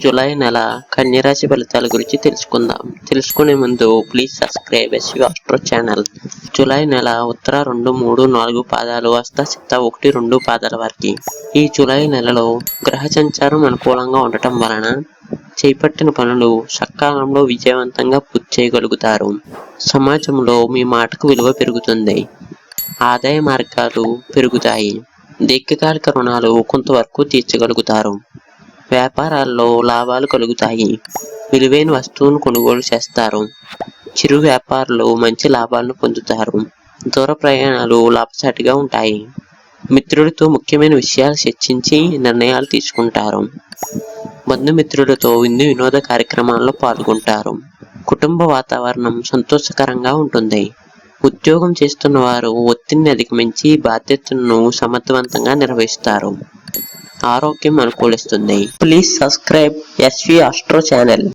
July నెల కన్యరాశి ఫలితాల గురించి తెలుసుకుందాం. తెలుసుకునే ముందు please subscribe SV astro channel. July నెల ఉత్తర 2, 3, 4 పాదాలు, హస్త చిత్త 1, 2 పాదాల వారికి ఈ జూలై నెలలో గ్రహ సంచారం అనుకూలంగా ఉండటం వలన చేపట్టిన పనులు సకాలంలో విజయవంతంగా పూర్తి చేయగలుగుతారు. సమాజంలో మీ మాటకు విలువ పెరుగుతుంది. ఆదాయ మార్గాలు పెరుగుతాయి. దీర్ఘకాలిక రుణాలు కొంతవరకు తీర్చగలుగుతారు. వ్యాపారాల్లో లాభాలు కలుగుతాయి. విలువైన వస్తువును కొనుగోలు చేస్తారు. చిరు వ్యాపారులు మంచి లాభాలను పొందుతారు. దూర ప్రయాణాలు లాభసాటిగా ఉంటాయి. మిత్రులతో ముఖ్యమైన విషయాలు చర్చించి నిర్ణయాలు తీసుకుంటారు. బంధుమిత్రులతో వినోద కార్యక్రమాల్లో పాల్గొంటారు. కుటుంబ వాతావరణం సంతోషకరంగా ఉంటుంది. ఉద్యోగం చేస్తున్న వారు ఒత్తిడిని అధిగమించి బాధ్యతలను సమర్థవంతంగా నిర్వహిస్తారు. ఆరోగ్యం అనుకూలిస్తుంది. Please subscribe SV astro channel.